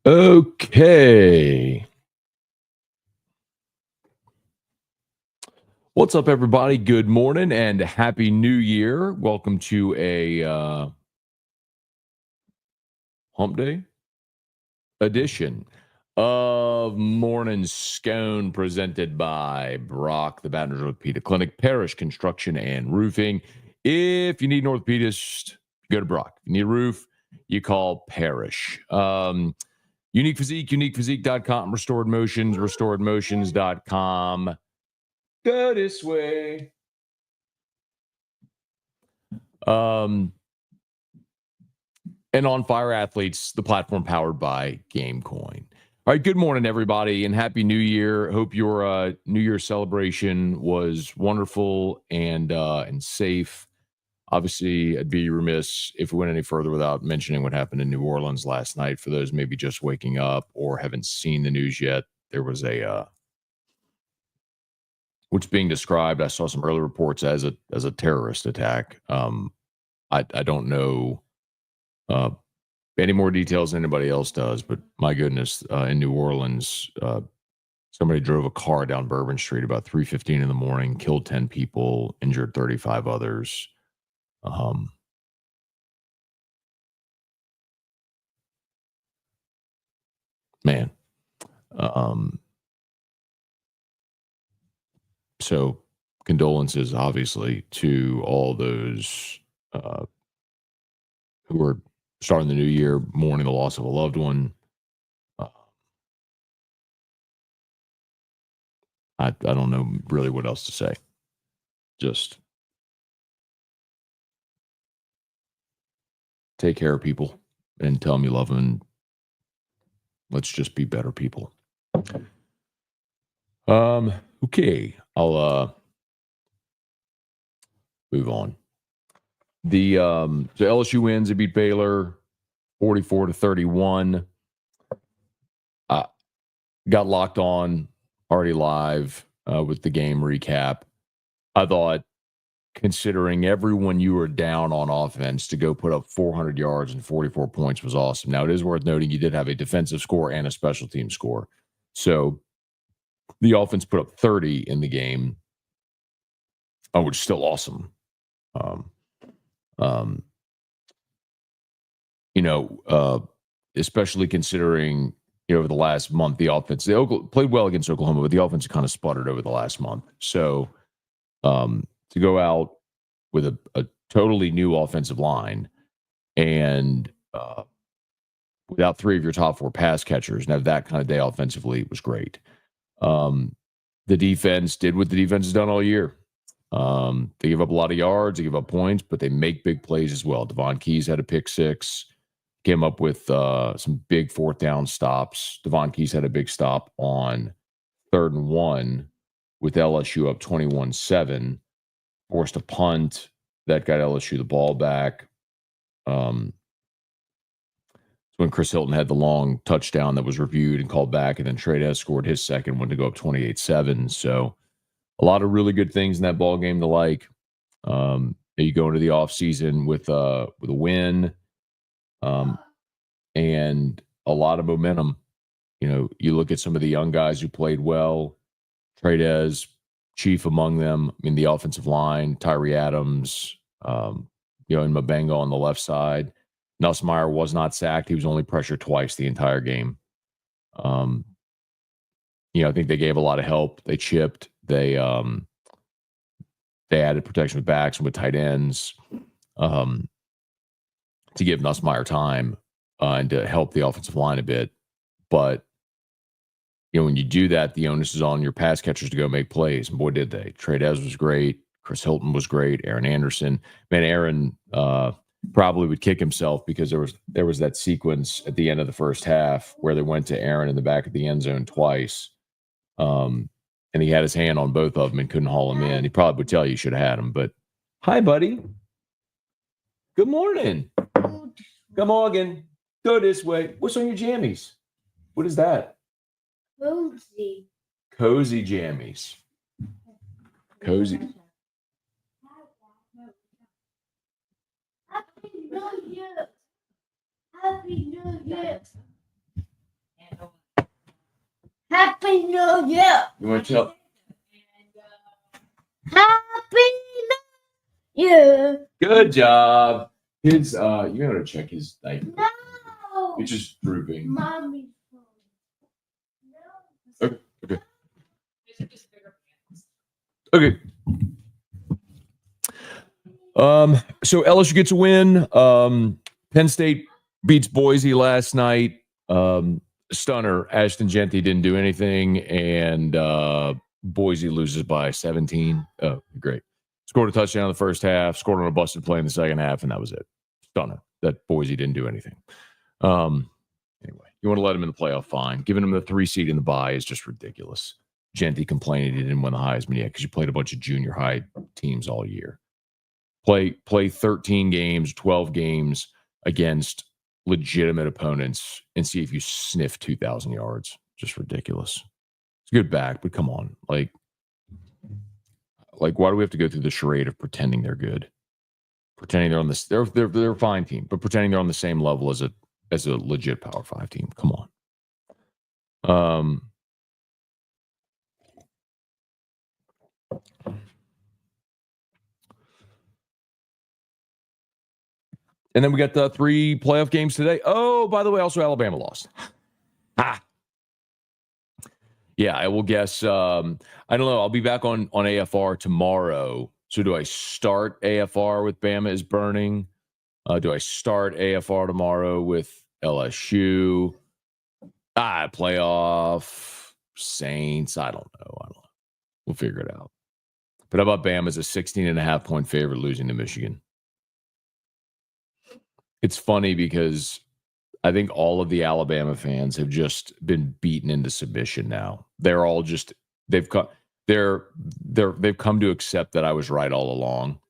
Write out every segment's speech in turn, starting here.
Okay. What's up, everybody? Good morning and happy new year. Welcome to a hump day edition of Morning Scone presented by Brock, the Baton Rouge Orthopedic Clinic, Parish Construction and Roofing. If you need an orthopedist, go to Brock. If you need a roof, you call Parish. Unique Physique, uniquephysique.com, Restored Motions, restoredmotions.com. Go this way. And On Fire Athletes, the platform powered by GameCoin. All right, good morning, everybody, and happy New Year. Hope your New Year celebration was wonderful and safe. Obviously, I'd be remiss if we went any further without mentioning what happened in New Orleans last night. For those maybe just waking up or haven't seen the news yet, there was which being described, I saw some early reports as a terrorist attack. I don't know any more details than anybody else does, but my goodness, in New Orleans, somebody drove a car down Bourbon Street about 3:15 in the morning, killed 10 people, injured 35 others. Man, so condolences, obviously, to all those who are starting the new year mourning the loss of a loved one. I don't know really what else to say. Just take care of people and tell them you love them. And let's just be better people. Okay. I'll move on. So LSU wins. They beat Baylor 44-31. Got locked on already live with the game recap. I thought, considering everyone you were down on offense, to go put up 400 yards and 44 points was awesome. Now, it is worth noting you did have a defensive score and a special team score. So the offense put up 30 in the game, which is still awesome. Especially considering, over the last month, the offense, they played well against Oklahoma, but the offense kind of sputtered over the last month. So to go out with a totally new offensive line and without three of your top four pass catchers and have that kind of day offensively was great. The defense did what the defense has done all year. They give up a lot of yards, they give up points, but they make big plays as well. Devon Keys had a pick six, came up with some big fourth down stops. Devon Keys had a big stop on 3rd and 1 with LSU up 21-7, forced a punt that got LSU the ball back. When Chris Hilton had the long touchdown that was reviewed and called back, and then Trey scored his second one to go up 28-7. So a lot of really good things in that ball game to like. You go into the offseason with a win and a lot of momentum. You look at some of the young guys who played well, Trey chief among them. I mean, the offensive line, Tyree Adams, and Mabenga on the left side. Nussmeier was not sacked. He was only pressured twice the entire game. I think they gave a lot of help. They chipped. They added protection with backs and with tight ends to give Nussmeier time and to help the offensive line a bit. But, when you do that, the onus is on your pass catchers to go make plays. And boy, did they. Trey was great. Chris Hilton was great. Aaron Anderson. Man, Aaron probably would kick himself because there was that sequence at the end of the first half where they went to Aaron in the back of the end zone twice. And he had his hand on both of them and couldn't haul him in. He probably would tell you should have had him. But hi, buddy. Good morning. Come on, go this way. What's on your jammies? What is that? Cozy jammies. Cozy. Happy New Year. Happy New Year. Happy New Year. You want to tell? Happy New Year. Good job. Kids, you gotta check his diaper. No. It's just drooping. Mommy. Okay. Okay. So LSU gets a win. Penn State beats Boise last night. Stunner. Ashton Genty didn't do anything, and Boise loses by 17. Oh, great. Scored a touchdown in the first half, scored on a busted play in the second half, and that was it. Stunner. That Boise didn't do anything. Anyway, you want to let him in the playoff, fine. Giving him the 3 seed in the bye is just ridiculous. Genty complaining he didn't win the Heisman yet because you played a bunch of junior high teams all year. Play 13 games, 12 games against legitimate opponents and see if you sniff 2,000 yards. Just ridiculous. It's a good back, but come on. Like, why do we have to go through the charade of pretending they're good? Pretending they're on this, they're a fine team, but pretending they're on the same level as a legit Power 5 team. Come on. And then we got the 3 playoff games today. Oh, by the way, also Alabama lost. Ha! Yeah, I will guess. I don't know. I'll be back on AFR tomorrow. So do I start AFR with Bama is burning? Do I start AFR tomorrow with LSU? Playoff Saints. I don't know. We'll figure it out. But how about Bama as a 16.5 point favorite losing to Michigan? It's funny because I think all of the Alabama fans have just been beaten into submission now. They're all just they've come to accept that I was right all along.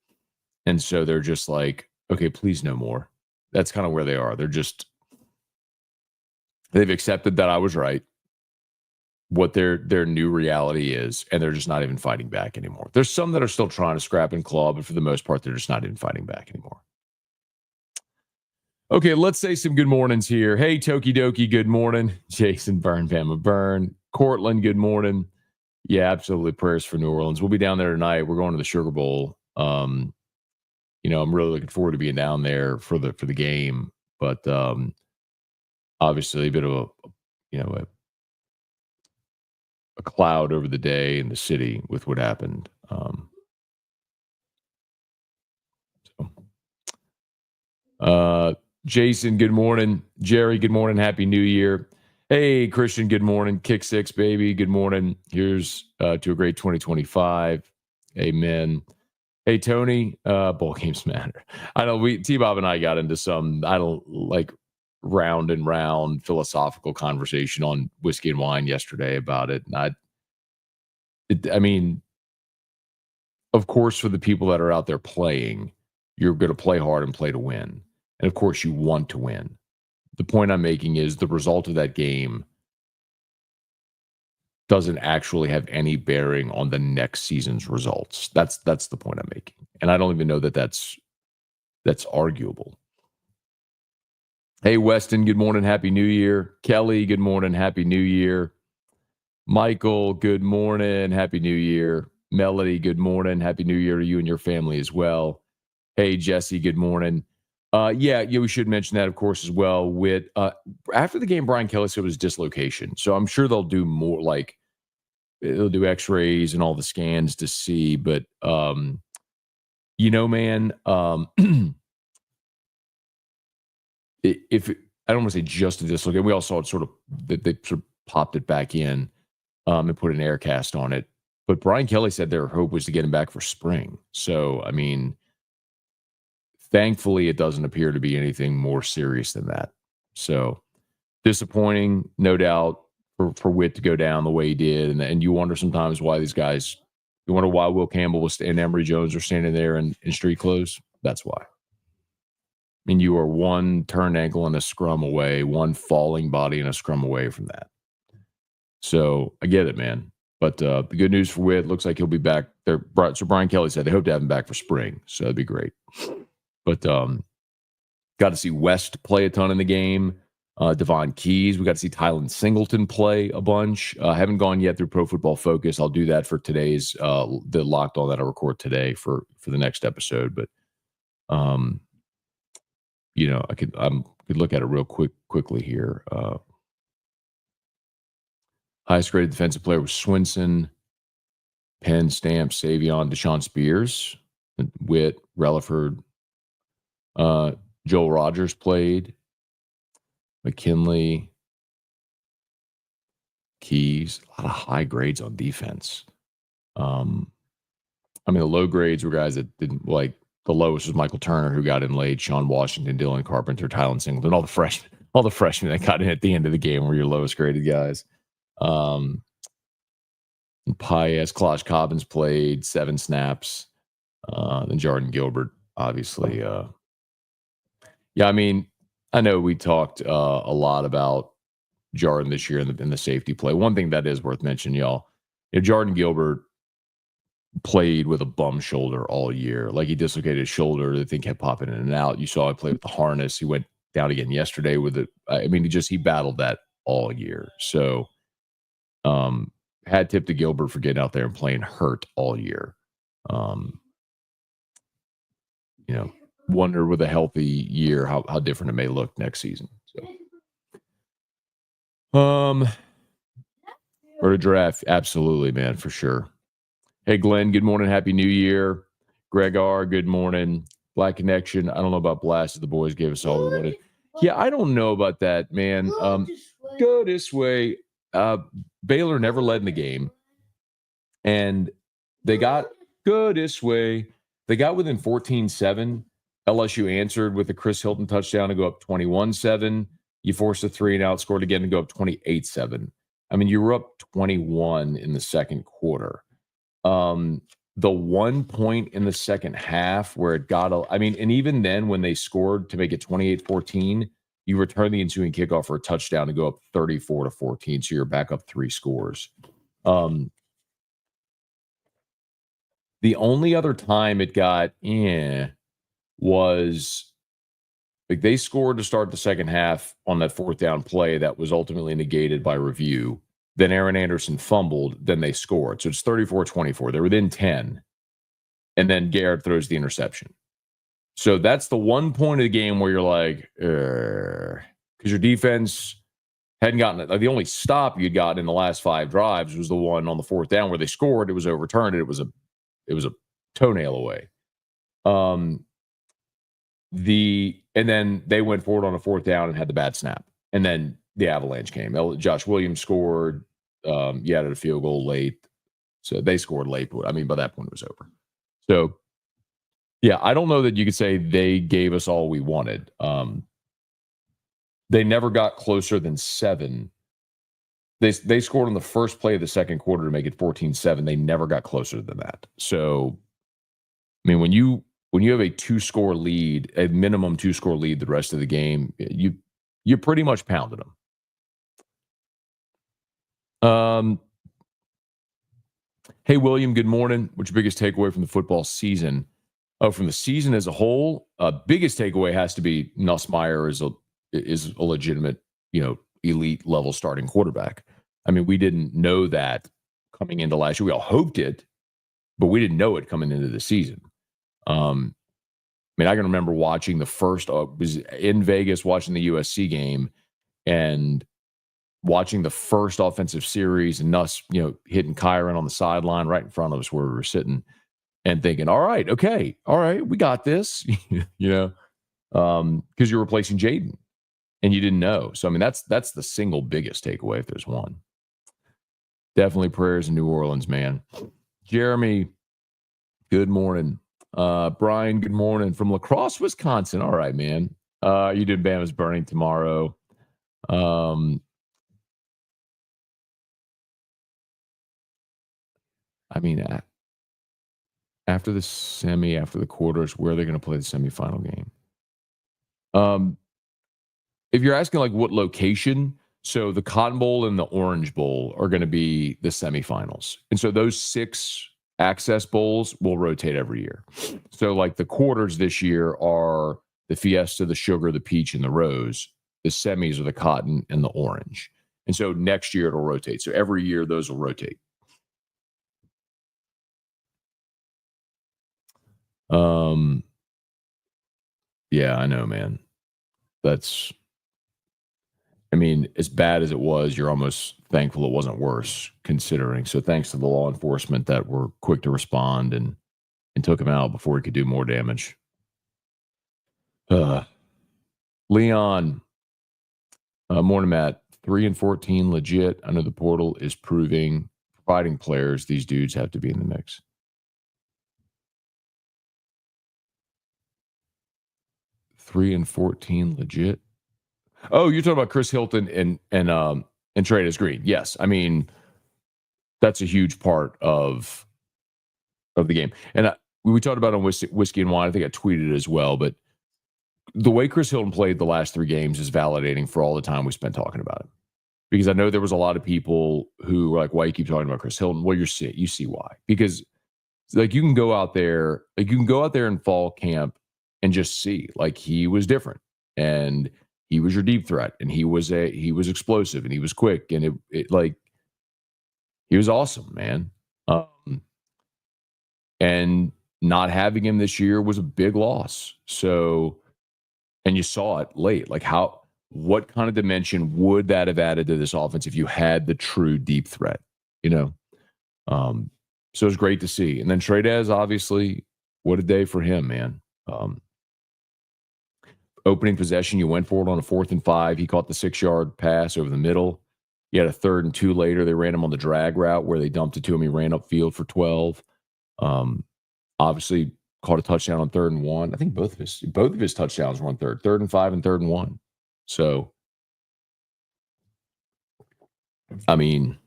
And so they're just like, okay, please no more. That's kind of where they are. They've accepted that I was right, what their new reality is, and they're just not even fighting back anymore. There's some that are still trying to scrap and claw, but for the most part, they're just not even fighting back anymore. Okay, let's say some good mornings here. Hey, Toki Doki, good morning. Jason Byrne, Bama Burn. Cortland, good morning. Yeah, absolutely. Prayers for New Orleans. We'll be down there tonight. We're going to the Sugar Bowl. I'm really looking forward to being down there for the game. But obviously, a bit of a cloud over the day in the city with what happened. Jason, good morning. Jerry, good morning. Happy New Year. Hey, Christian, good morning. Kick 6, baby. Good morning. Here's to a great 2025. Amen. Hey, Tony, bowl games matter. I know T-Bob and I got into some, round and round philosophical conversation on Whiskey and Wine yesterday about it. And of course, for the people that are out there playing, you're going to play hard and play to win. And of course, you want to win. The point I'm making is the result of that game doesn't actually have any bearing on the next season's results. That's the point I'm making. And I don't even know that that's arguable. Hey, Weston, good morning. Happy New Year. Kelly, good morning. Happy New Year. Michael, good morning. Happy New Year. Melody, good morning. Happy New Year to you and your family as well. Hey, Jesse, good morning. We should mention that, of course, as well. With after the game, Brian Kelly said it was dislocation. So I'm sure they'll do more, they'll do x-rays and all the scans to see. But, man, if I don't want to say just a dislocation, we all saw it sort of, they sort of popped it back in and put an air cast on it. But Brian Kelly said their hope was to get him back for spring. So, thankfully, it doesn't appear to be anything more serious than that. So disappointing, no doubt, for Witt to go down the way he did. And you wonder sometimes why these guys, you wonder why Will Campbell and Emory Jones are standing there in street clothes. That's why. You are one turned ankle and a scrum away, one falling body and a scrum away from that. So I get it, man. But the good news for Witt, looks like he'll be back there. So Brian Kelly said they hope to have him back for spring. So that'd be great. But got to see West play a ton in the game. Devon Keys. We got to see Tylen Singleton play a bunch. Haven't gone yet through Pro Football Focus. I'll do that for today's the Locked On that I record today for the next episode. But I could look at it real quickly here. Highest graded defensive player was Swinson, Penn, Stamp, Savion, Deshaun Spears, Witt, Relaford. Joel Rogers played. McKinley, Keys, a lot of high grades on defense. The low grades were guys that didn't like. The lowest was Michael Turner, who got in late. Sean Washington, Dylan Carpenter, Tylen Singleton, all the freshmen that got in at the end of the game were your lowest graded guys. Paez, Klaj Cobbins played 7 snaps. Then Jordan Gilbert, obviously. I know we talked a lot about Jordan this year in the safety play. One thing that is worth mentioning, y'all, Jordan Gilbert played with a bum shoulder all year. Like, he dislocated his shoulder. The thing kept popping in and out. You saw him play with the harness. He went down again yesterday with it. He battled that all year. So, hat tip to Gilbert for getting out there and playing hurt all year. Wonder with a healthy year how different it may look next season. So, or a draft, absolutely, man, for sure. Hey, Glenn, good morning. Happy New Year. Greg R., good morning. Black Connection. I don't know about Blast. The boys gave us all we wanted. Yeah, I don't know about that, man. Go this way. Baylor never led in the game. And they got go this way. They got within 14-7. LSU answered with a Chris Hilton touchdown to go up 21-7. You forced a 3 and out, scored again to go up 28-7. You were up 21 in the second quarter. The 1 point in the second half where it got, and even then when they scored to make it 28-14, you return the ensuing kickoff for a touchdown to go up 34-14. So you're back up 3 scores. The only other time it got was like they scored to start the second half on that 4th down play that was ultimately negated by review. Then Aaron Anderson fumbled. Then they scored. So it's 34-24. They're within 10. And then Garrett throws the interception. So that's the 1 point of the game where you're like, because your defense hadn't gotten it. Like, the only stop you'd gotten in the last 5 drives was the one on the 4th down where they scored. It was overturned. It was a toenail away. And then they went forward on a 4th down and had the bad snap. And then the avalanche came. Josh Williams scored. You added a field goal late. So they scored late. But by that point, it was over. So, yeah, I don't know that you could say they gave us all we wanted. They never got closer than 7. They scored on the first play of the second quarter to make it 14-7. They never got closer than that. So, when you have a 2-score lead, a minimum 2-score lead the rest of the game, you pretty much pounded them. Hey, William, good morning. What's your biggest takeaway from the football season? From the season as a whole, biggest takeaway has to be Nussmeier is a legitimate, elite level starting quarterback. We didn't know that coming into last year. We all hoped it, but we didn't know it coming into the season. I can remember watching the first, was in Vegas watching the USC game and watching the first offensive series and Nuss, hitting Kyron on the sideline right in front of us where we were sitting and thinking, all right, we got this, because you're replacing Jaden and you didn't know. So, that's the single biggest takeaway if there's one. Definitely prayers in New Orleans, man. Jeremy, good morning. Brian, good morning from La Crosse, Wisconsin. All right, man. You did Bama's burning tomorrow. After the semi, after the quarters, where are they going to play the semifinal game? If you're asking like what location, so the Cotton Bowl and the Orange Bowl are going to be the semifinals. And so those 6 access bowls will rotate every year. So like the quarters this year are the Fiesta, the Sugar, the Peach, and the Rose. the semis are the cotton and the orange. And so next year it'll rotate. So every year those will rotate. Yeah, I know, man. That's, I mean, as bad as it was, you're almost thankful it wasn't worse considering. So thanks to the law enforcement that were quick to respond and took him out before he could do more damage. Leon, morning, Matt. 3-14 legit. I know the portal is providing players. These dudes have to be in the mix. Three and 14 legit. Oh, you're talking about Chris Hilton and Travis Green. Yes, I mean that's a huge part of the game. And we talked about it on Whiskey and Wine. I think I tweeted it as well. But the way Chris Hilton played the last 3 games is validating for all the time we spent talking about it. Because I know there was a lot of people who were like, "Why you keep talking about Chris Hilton?" Well, you see why. Because like you can go out there in fall camp and just see like he was different and he was your deep threat and he was explosive and he was quick and it like he was awesome, man. And not having him this year was a big loss. So, and you saw it late, like what kind of dimension would that have added to this offense if you had the true deep threat, you know? So it was great to see. And then Tradez, obviously, what a day for him, man. Opening possession, you went for it on a 4th and 5. He caught the 6-yard pass over the middle. He had a 3rd and 2 later. They ran him on the drag route where they dumped it to him. He ran upfield for 12. Obviously caught a touchdown on 3rd and 1. I think both of his touchdowns were on 3rd and 5 and 3rd and 1. So, I mean,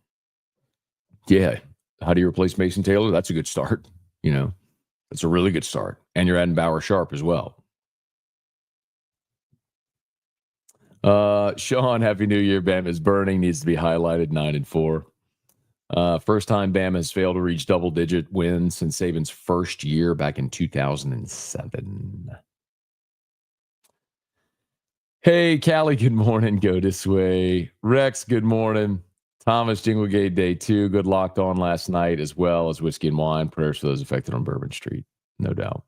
yeah. How do you replace Mason Taylor? That's a good start. You know, that's a really good start. And you're adding Bauer Sharp as well. Sean, Happy New Year. Bama is burning. Needs to be highlighted. 9 and 4. First time Bama has failed to reach double-digit wins since Saban's first year back in 2007. Hey, Callie, good morning. Go this way. Rex, good morning. Thomas, Jinglegate Day 2. Good locked on last night, as well as Whiskey and Wine. Prayers for those affected on Bourbon Street. No doubt.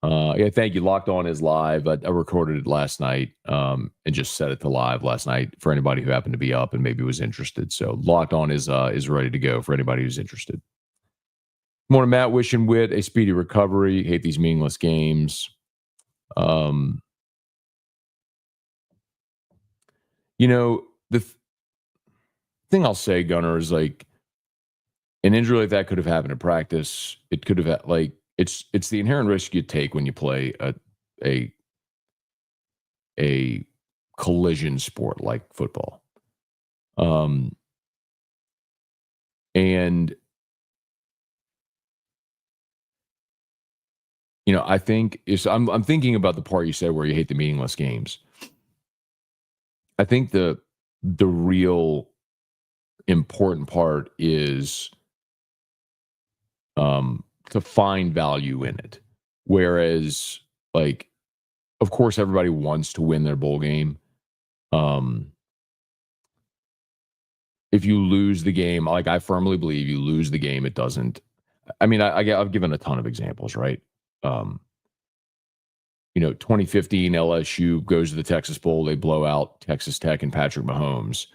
Yeah, thank you. Locked On is live. I recorded it last night and just set it to live last night for anybody who happened to be up and maybe was interested. So Locked On is ready to go for anybody who's interested. Morning, Matt. Wishing Wit a speedy recovery. Hate these meaningless games. You know, the thing I'll say, Gunner, is like an injury like that could have happened in practice. It could have like it's the inherent risk you take when you play a collision sport like football. And you know, I think I'm thinking about the part you said where you hate the meaningless games. I think the real important part is to find value in it. Whereas, like, of course, everybody wants to win their bowl game. If you lose the game, like I firmly believe you lose the game, it doesn't. I mean, I've given a ton of examples, right? 2015 LSU goes to the Texas Bowl. They blow out Texas Tech and Patrick Mahomes.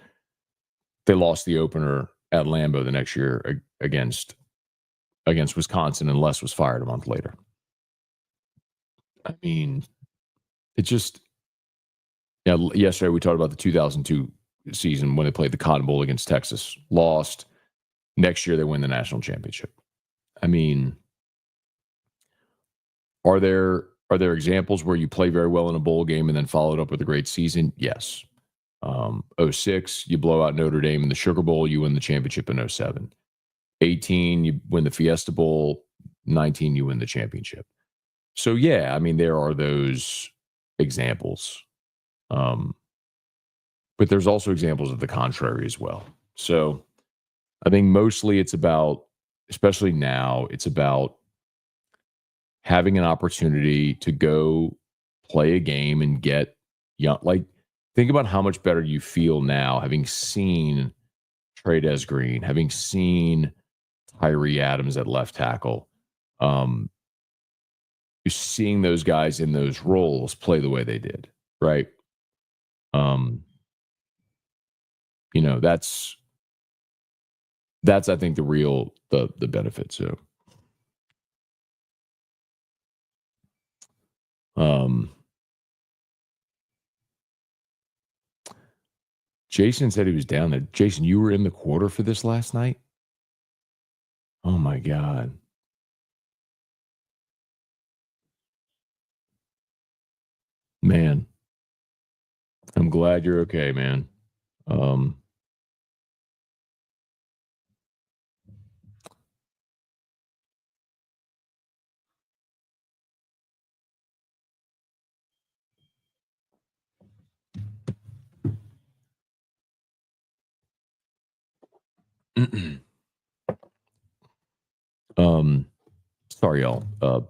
They lost the opener at Lambeau the next year against Wisconsin, and Les was fired a month later. I mean, it just, yesterday we talked about the 2002 season when they played the Cotton Bowl against Texas, lost. Next year they win the national championship. I mean, are there examples where you play very well in a bowl game and then follow it up with a great season? Yes. 06, you blow out Notre Dame in the Sugar Bowl, you win the championship in 07. 18, you win the Fiesta Bowl. 19, you win the championship. So, yeah, I mean, there are those examples. But there's also examples of the contrary as well. So I think mostly it's about, especially now, it's about having an opportunity to go play a game and get young. Like, think about how much better you feel now having seen Trey Green, having seen Tyree Adams at left tackle. You're seeing those guys in those roles play the way they did, right? You know, that's I think the benefit. So Jason said he was down there. Jason, you were in the quarter for this last night? Oh my God. Man, I'm glad you're okay, man. Sorry, y'all. We're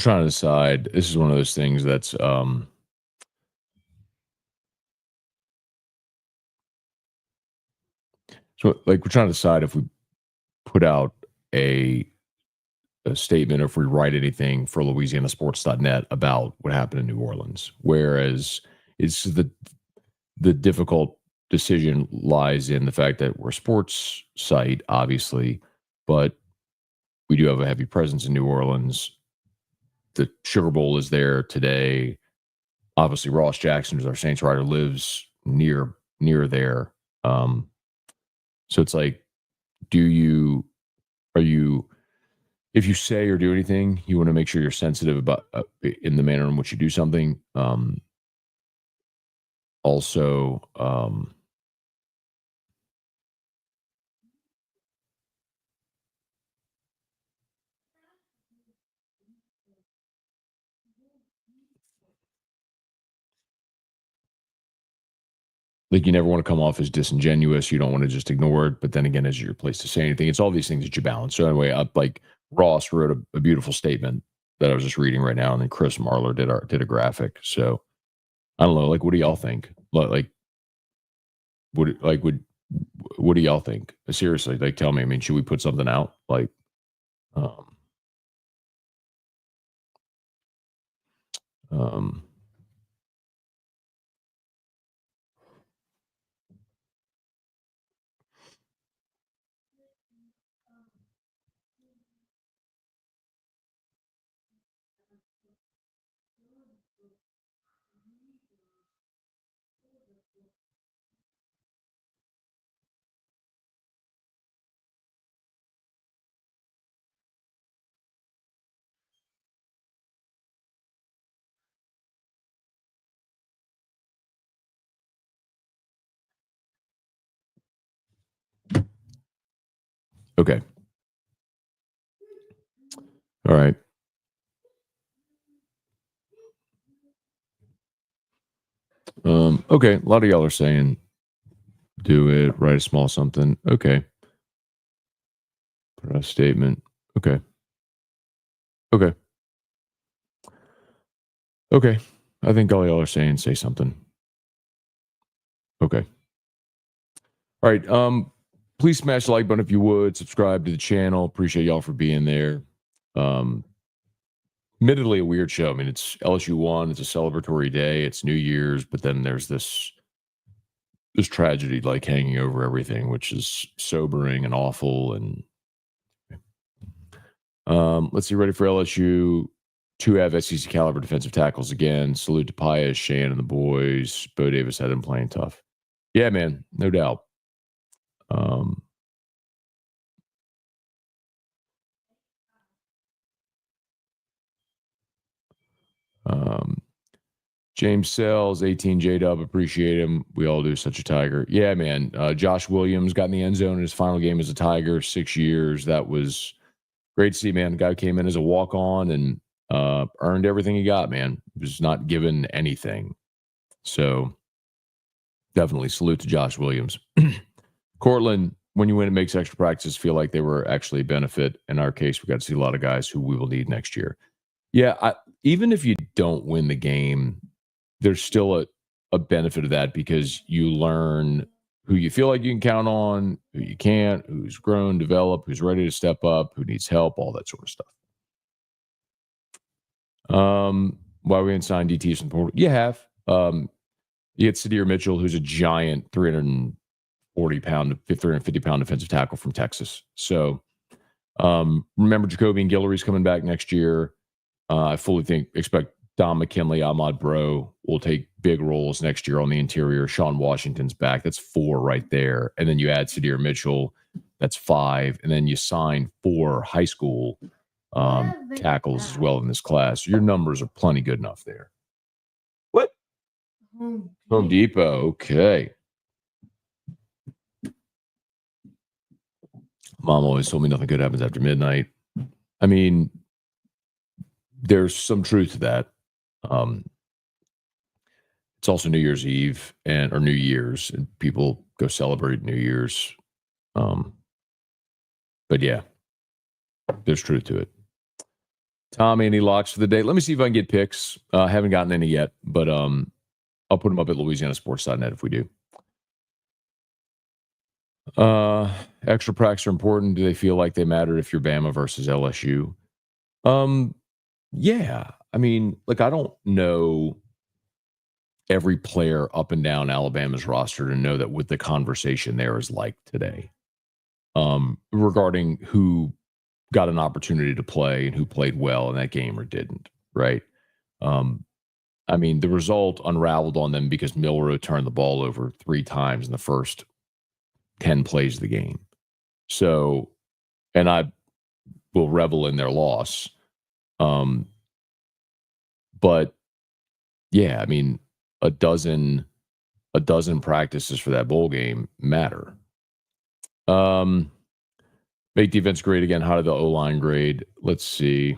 trying to decide. This is one of those things that's so like we're trying to decide if we put out a statement or if we write anything for louisianasports.net about what happened in New Orleans. Whereas it's the difficult decision lies in the fact that we're a sports site, obviously, but we do have a heavy presence in New Orleans. The Sugar Bowl is there today. Obviously, Ross Jackson, who's our Saints writer, lives near there. So it's like, are you, if you say or do anything, you want to make sure you're sensitive about in the manner in which you do something. Also, like you never want to come off as disingenuous. You don't want to just ignore it. But then again, is it your place to say anything? It's all these things that you balance. So anyway, like Ross wrote a beautiful statement that I was just reading right now, and then Chris Marler did a graphic. So I don't know. Like, what do y'all think? Like, what do y'all think? Seriously, like, tell me. I mean, should we put something out? Like, um, um, okay. All right. Okay. A lot of y'all are saying do it, write a small something. Okay. Put out a statement. Okay. Okay. Okay. I think all y'all are saying say something. Okay. All right. Please smash the like button if you would. Subscribe to the channel. Appreciate y'all for being there. Admittedly a weird show. I mean, it's LSU won. It's a celebratory day. It's New Year's, but then there's this tragedy like hanging over everything, which is sobering and awful. And let's see. Ready for LSU to have SEC caliber defensive tackles again. Salute to Pius, Shan, and the boys. Bo Davis had them playing tough. Yeah, man, no doubt. James Sells, 18 J Dub, appreciate him. We all do. Such a Tiger. Yeah, man. Josh Williams got in the end zone in his final game as a Tiger, 6 years. That was great to see, man. The guy came in as a walk on and Earned everything he got, man. Was not given anything. So definitely salute to Josh Williams. Cortland, when you win, it makes extra practices feel like they were actually a benefit. In our case, we got to see a lot of guys who we will need next year. Yeah, even if you don't win the game, there's still a benefit of that because you learn who you feel like you can count on, who you can't, who's grown, developed, who's ready to step up, who needs help, all that sort of stuff. Why we didn't sign DTs from the portal? You have. You get Sadir Mitchell, who's a giant 350-pound defensive tackle from Texas. So remember, Jacoby and Guillory's coming back next year. I fully expect Don McKinley, Ahmad Bro will take big roles next year on the interior. Sean Washington's back. That's 4 right there. And then you add Sadir Mitchell. That's 5. And then you sign 4 high school tackles as well in this class. Your numbers are plenty good enough there. What? Home Depot. Okay. Mom always told me nothing good happens after midnight. I mean, there's some truth to that. It's also New Year's Eve or New Year's, and people go celebrate New Year's. But yeah, there's truth to it. Tom, any locks for the day? Let me see if I can get picks. Haven't gotten any yet, but I'll put them up at LouisianaSports.net if we do. Extra practices are important. Do they feel like they matter if you're Bama versus LSU? Yeah. I mean, I don't know every player up and down Alabama's roster to know that what the conversation there is like today. Regarding who got an opportunity to play and who played well in that game or didn't, right? I mean, the result unraveled on them because Milroe turned the ball over 3 times in the first 10 plays of the game. So, and I will revel in their loss. But yeah, I mean, a dozen practices for that bowl game matter. Make defense great again. How did the O-line grade? Let's see.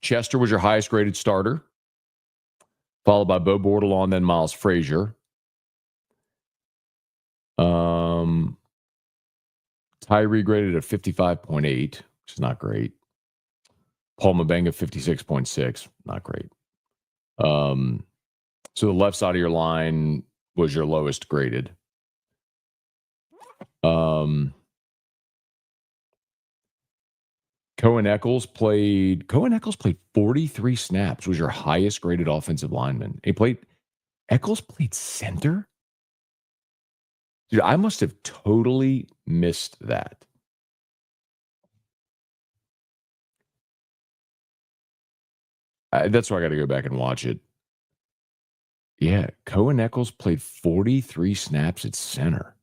Chester was your highest graded starter, followed by Bo Bordelon, then Miles Frazier. Tyree graded at 55.8, which is not great. Paul Mabenga, 56.6, not great. So the left side of your line was your lowest graded. Cohen Eccles played 43 snaps, was your highest graded offensive lineman. Eccles played center? Dude, I must have totally missed that. That's why I got to go back and watch it. Yeah, Cohen Eccles played 43 snaps at center.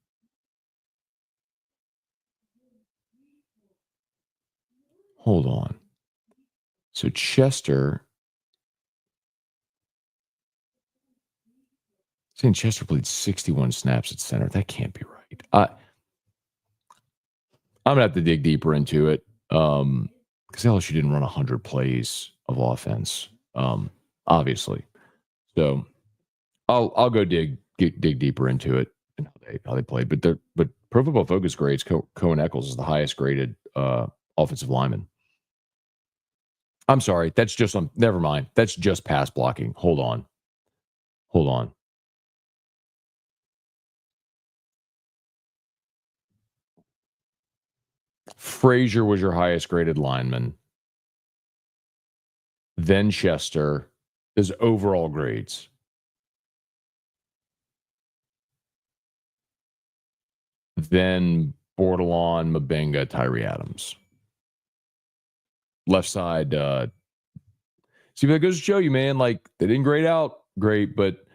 Hold on. So Chester played 61 snaps at center. That can't be right. I'm going to have to dig deeper into it because LSU didn't run 100 plays of offense, obviously. So I'll go dig deeper into it and how they played. But Pro Football Focus grades Cohen Eccles is the highest graded offensive lineman. I'm sorry. That's just never mind. That's just pass blocking. Hold on. Frazier was your highest graded lineman. Then Chester is overall grades. Then Bordelon, Mabenga, Tyree Adams. Left side. See, that goes to show you, man. They didn't grade out great, but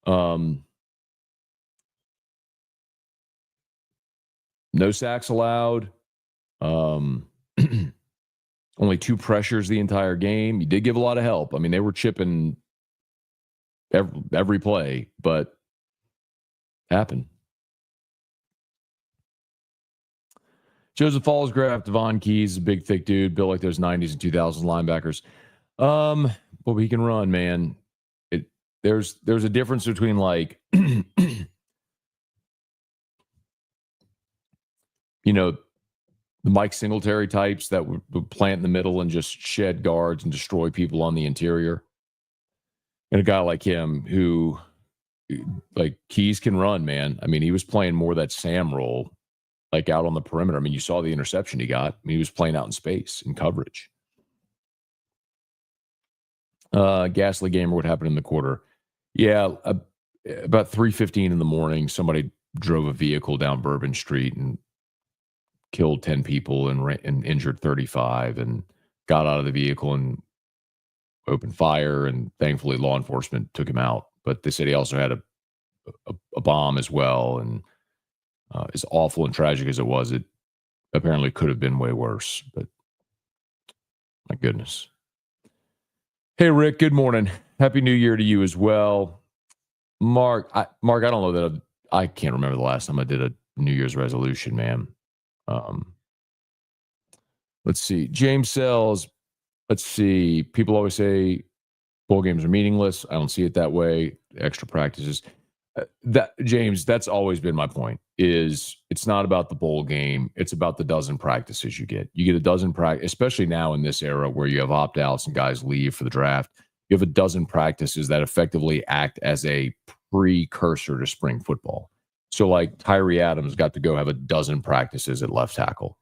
no sacks allowed. Only 2 pressures the entire game. You did give a lot of help. I mean, they were chipping every play, but happen. Joseph Fallsgraf, Devon Keys, a big, thick dude, built like those 90s and 2000s linebackers. But he can run, man. There's a difference between like, the Mike Singletary types that would plant in the middle and just shed guards and destroy people on the interior, and a guy like him who, like, Keys can run, man. I mean, he was playing more that Sam role, like out on the perimeter. I mean, you saw the interception he got. I mean, he was playing out in space in coverage. Ghastly Gamer, what happened in the quarter? Yeah, about 3:15 in the morning, somebody drove a vehicle down Bourbon Street and killed 10 people and injured 35, and got out of the vehicle and opened fire, and thankfully law enforcement took him out. But they said he also had a bomb as well, and as awful and tragic as it was, it apparently could have been way worse. But my goodness. Hey, Rick, good morning. Happy New Year to you as well. Mark, I don't know that I can't remember the last time I did a New Year's resolution, man. Let's see. James Sells, let's see. People always say bowl games are meaningless. I don't see it that way. Extra practices. James, that's always been my point, is it's not about the bowl game. It's about the dozen practices you get. You get a dozen practice, especially now in this era where you have opt-outs and guys leave for the draft. You have a dozen practices that effectively act as a precursor to spring football. So like Tyree Adams got to go have a dozen practices at left tackle.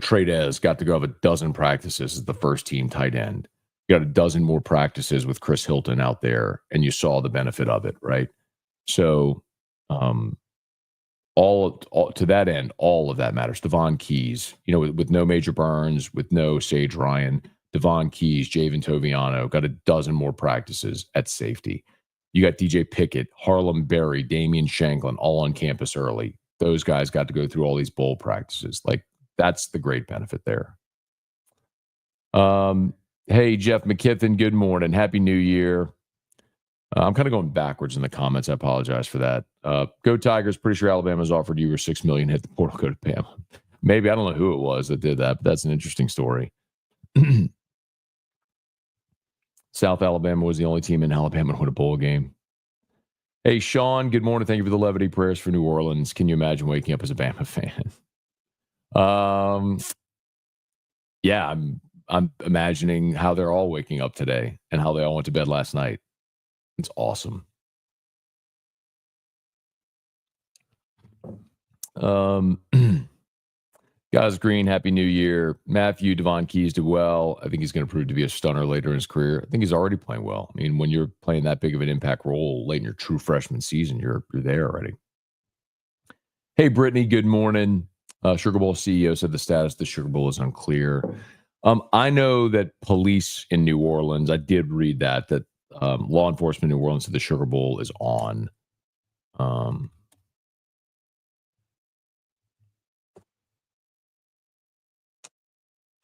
Trey got to go have a dozen practices as the first team tight end. You got a dozen more practices with Chris Hilton out there, and you saw the benefit of it, right? So, all to that end, all of that matters. Devon Keys, with no Major Burns, with no Sage Ryan, Devon Keys, Javen Toviano got a dozen more practices at safety. You got DJ Pickett, Harlem Berry, Damian Shanklin, all on campus early. Those guys got to go through all these bowl practices. Like, that's the great benefit there. Hey, Jeff McKithen, good morning. Happy New Year. I'm kind of going backwards in the comments. I apologize for that. Go Tigers. Pretty sure Alabama's offered you $6 million. Hit the portal, go to Bama. Maybe. I don't know who it was that did that, but that's an interesting story. South Alabama was the only team in Alabama to win a bowl game. Hey, Sean, good morning. Thank you for the levity prayers for New Orleans. Can you imagine waking up as a Bama fan? Yeah, I'm imagining how they're all waking up today and how they all went to bed last night. It's awesome. Guys Green, Happy New Year. Matthew, Devon Keys did well. I think he's going to prove to be a stunner later in his career. I think he's already playing well. I mean, when you're playing that big of an impact role late in your true freshman season, you're there already. Hey, Brittany, good morning. Sugar Bowl CEO said the status of the Sugar Bowl is unclear. I know that police in New Orleans, I did read that law enforcement in New Orleans said the Sugar Bowl is on.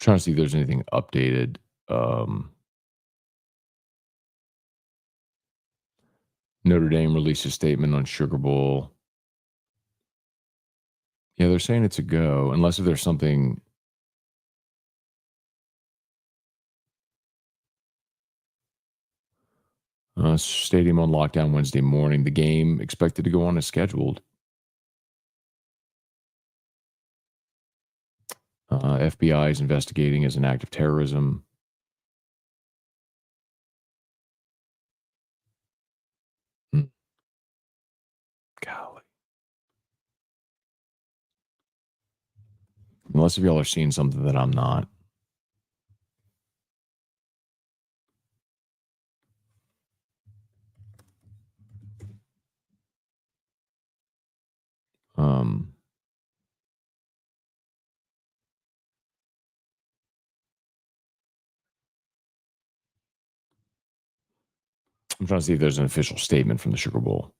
Trying to see if there's anything updated. Notre Dame released a statement on Sugar Bowl. Yeah, they're saying it's a go, unless if there's something. Stadium on lockdown Wednesday morning. The game expected to go on as scheduled. FBI is investigating as an act of terrorism. Golly. Unless if y'all are seeing something that I'm not. I'm trying to see if there's an official statement from the Sugar Bowl.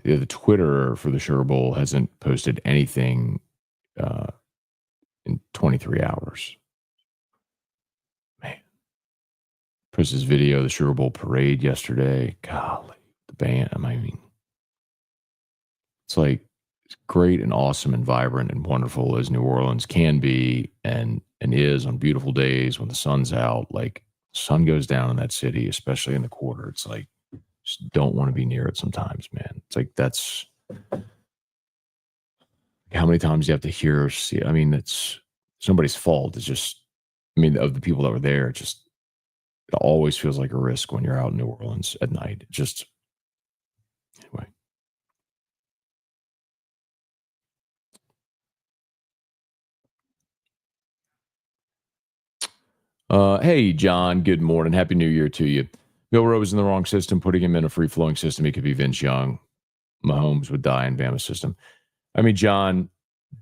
The Twitter for the Sugar Bowl hasn't posted anything in 23 hours. Man. Chris's video, the Sugar Bowl parade yesterday. Golly, the band. I mean, it's like it's great and awesome and vibrant and wonderful as New Orleans can be and is on beautiful days when the sun's out. Like, sun goes down in that city, especially in the quarter. It's like, just don't want to be near it sometimes, man. It's like that's how many times you have to hear or see. I mean, it's somebody's fault. It's just, I mean, of the people that were there, it always feels like a risk when you're out in New Orleans at night. Just anyway. Hey, John, good morning. Happy New Year to you. Milroe was in the wrong system. Putting him in a free-flowing system, he could be Vince Young. Mahomes would die in Bama's system. I mean, John,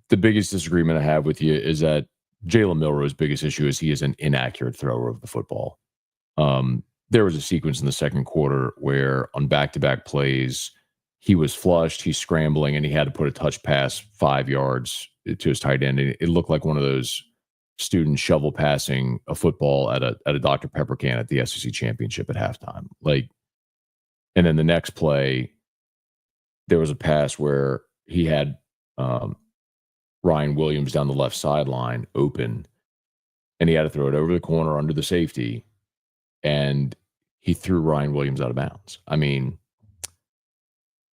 the biggest disagreement I have with you is that Jalen Milroe's biggest issue is he is an inaccurate thrower of the football. There was a sequence in the second quarter where on back-to-back plays, he was flushed, he's scrambling, and he had to put a touch pass 5 yards to his tight end. And it looked like one of those students shovel passing a football at a Dr. Pepper can at the SEC championship at halftime. Like, and then the next play, there was a pass where he had Ryan Williams down the left sideline open, and he had to throw it over the corner under the safety, and he threw Ryan Williams out of bounds. I mean,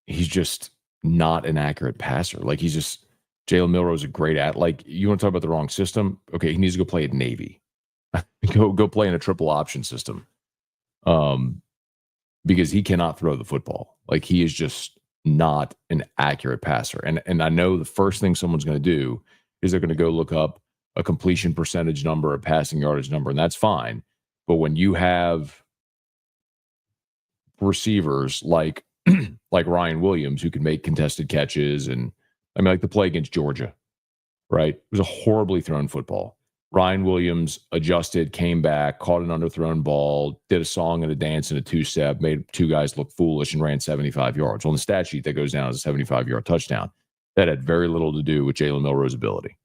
he's just not an accurate passer. Like, he's just Jalen Milroe's a great like, you want to talk about the wrong system? Okay, he needs to go play at Navy. go play in a triple option system. Because he cannot throw the football. Like, he is just not an accurate passer. And I know the first thing someone's going to do is they're going to go look up a completion percentage number, a passing yardage number, and that's fine. But when you have receivers like Ryan Williams who can make contested catches, and I mean, like the play against Georgia, right? It was a horribly thrown football. Ryan Williams adjusted, came back, caught an underthrown ball, did a song and a dance and a two-step, made two guys look foolish, and ran 75 yards. On the stat sheet, that goes down as a 75-yard touchdown. That had very little to do with Jalen Milroe's ability.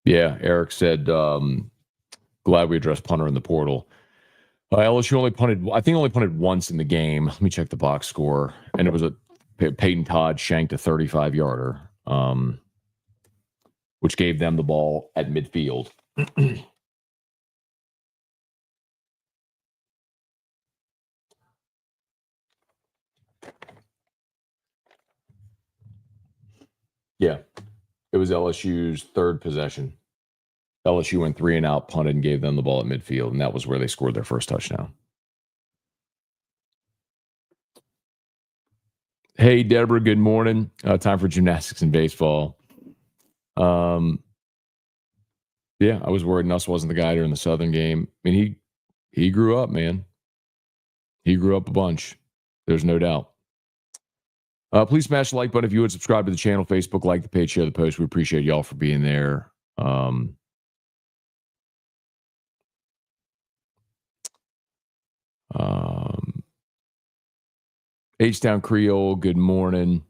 Yeah, Eric said, glad we addressed punter in the portal. LSU only punted once in the game. Let me check the box score. And it was a Peyton Todd shanked a 35-yarder, which gave them the ball at midfield. Yeah, it was LSU's third possession. LSU went 3 and out, punted, and gave them the ball at midfield, and that was where they scored their first touchdown. Hey, Deborah, good morning. Time for gymnastics and baseball. Yeah, I was worried Nuss wasn't the guy during the Southern game. I mean, he grew up, man. He grew up a bunch. There's no doubt. Please smash the like button if you would. Subscribe to the channel, Facebook, like the page, share the post. We appreciate y'all for being there. H-Town Creole, good morning.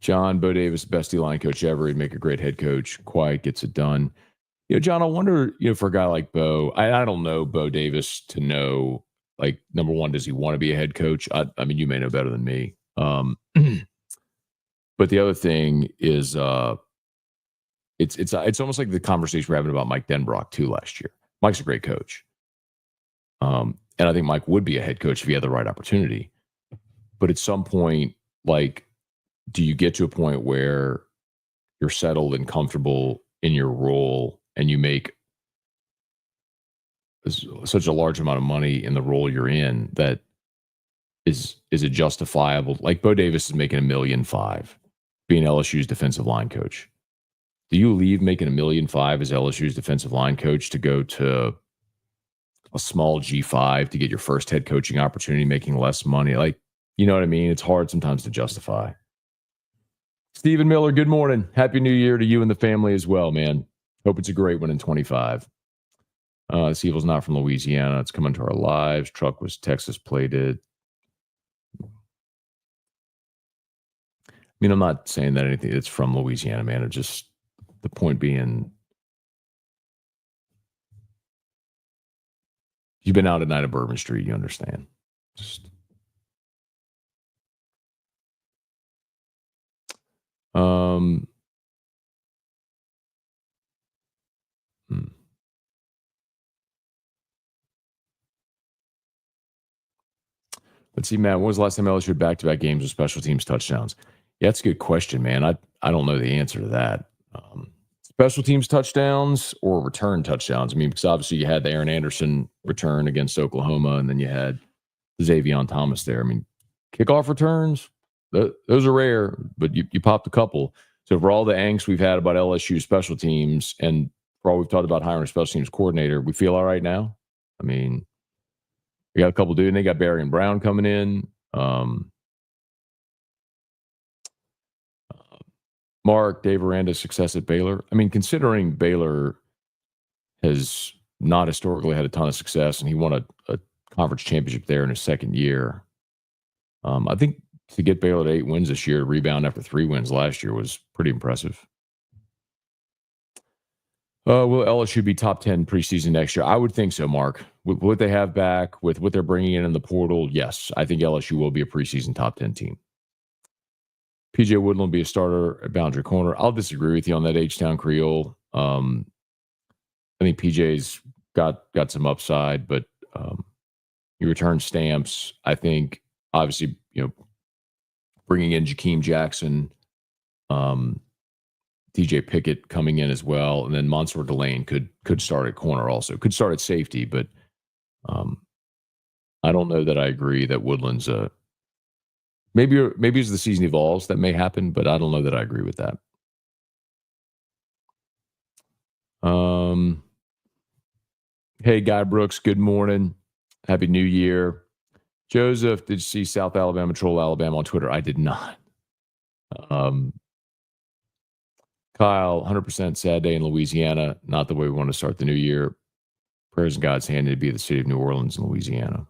John, Bo Davis, best D-line coach ever. He'd make a great head coach. Quiet, gets it done. You know, John, I wonder, for a guy like Bo, I don't know Bo Davis to know, like, number one, does he want to be a head coach? I mean, you may know better than me. But the other thing is, it's almost like the conversation we're having about Mike Denbrock too last year. Mike's a great coach. And I think Mike would be a head coach if he had the right opportunity. But at some point, like, do you get to a point where you're settled and comfortable in your role and you make such a large amount of money in the role you're in that is it justifiable? Like, Bo Davis is making $1.5 million being LSU's defensive line coach. Do you leave making $1.5 million as LSU's defensive line coach to go to a small G5 to get your first head coaching opportunity, making less money? Like, you know what I mean? It's hard sometimes to justify. Stephen Miller, good morning. Happy New Year to you and the family as well, man. Hope it's a great one in 25. This evil's not from Louisiana. It's coming to our lives. Truck was Texas plated. I mean, I'm not saying that anything that's from Louisiana, man. It just, The point being, you've been out at night at Bourbon Street, you understand. Just, Let's see, Matt. When was the last time LSU had back-to-back games with special teams touchdowns? Yeah, that's a good question, man. I don't know the answer to that. Special teams touchdowns or return touchdowns? I mean, because obviously you had the Aaron Anderson return against Oklahoma, and then you had Xavier Thomas there. I mean, kickoff returns, those are rare, but you popped a couple. So for all the angst we've had about LSU special teams and for all we've talked about hiring a special teams coordinator, we feel all right now? I mean, we got a couple dudes, and they got Barry and Brown coming in. Mark, Dave Aranda's success at Baylor. I mean, considering Baylor has not historically had a ton of success, and he won a conference championship there in his second year, I think to get Baylor to 8 wins this year, rebound after 3 wins last year, was pretty impressive. Will LSU be top 10 preseason next year? I would think so, Mark. With what they have back, with what they're bringing in the portal, yes, I think LSU will be a preseason top 10 team. PJ Woodland will be a starter at boundary corner. I'll disagree with you on that H-Town Creole. I think PJ's got some upside, but you return Stamps. I think, obviously, bringing in Jakeem Jackson, DJ Pickett coming in as well, and then Mansour Delane could start at corner also. Could start at safety, but I don't know that I agree that Woodland's maybe as the season evolves, that may happen, but I don't know that I agree with that. Hey, Guy Brooks, good morning. Happy New Year. Joseph, did you see South Alabama troll Alabama on Twitter? I did not. Kyle, 100% sad day in Louisiana. Not the way we want to start the new year. Prayers in God's hand to be the city of New Orleans and Louisiana.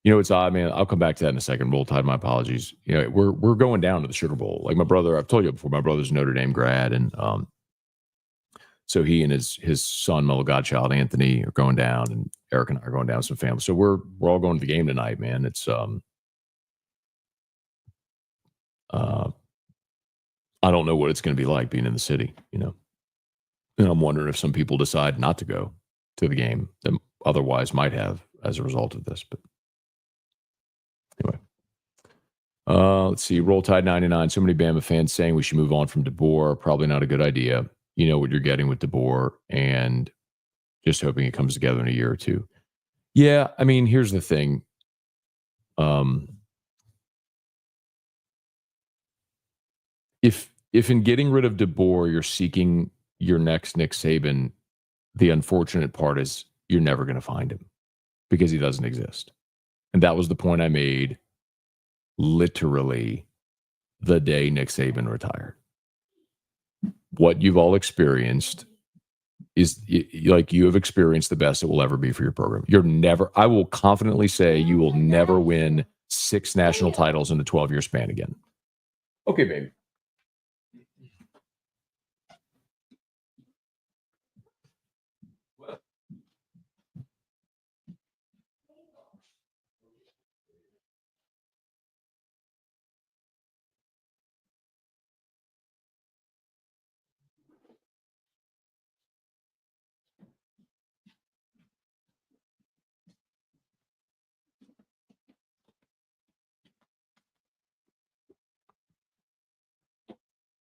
It's odd, man. I'll come back to that in a second. Roll Tide, my apologies. We're going down to the Sugar Bowl. Like my brother, I've told you before, my brother's a Notre Dame grad, and so he and his son, Mellow Godchild Anthony, are going down, and Eric and I are going down with some family. So we're all going to the game tonight, man. It's I don't know what it's going to be like being in the city, and I'm wondering if some people decide not to go to the game that otherwise might have as a result of this. But anyway, let's see. Roll Tide 99. So many Bama fans saying we should move on from DeBoer. Probably not a good idea. You know what you're getting with DeBoer, and just hoping it comes together in a year or two. Yeah, I mean, here's the thing. If in getting rid of DeBoer, you're seeking your next Nick Saban, the unfortunate part is you're never going to find him because he doesn't exist. And that was the point I made literally the day Nick Saban retired. What you've all experienced is like you have experienced the best it will ever be for your program. I will confidently say you will never win 6 national titles in a 12-year span again. Okay, baby.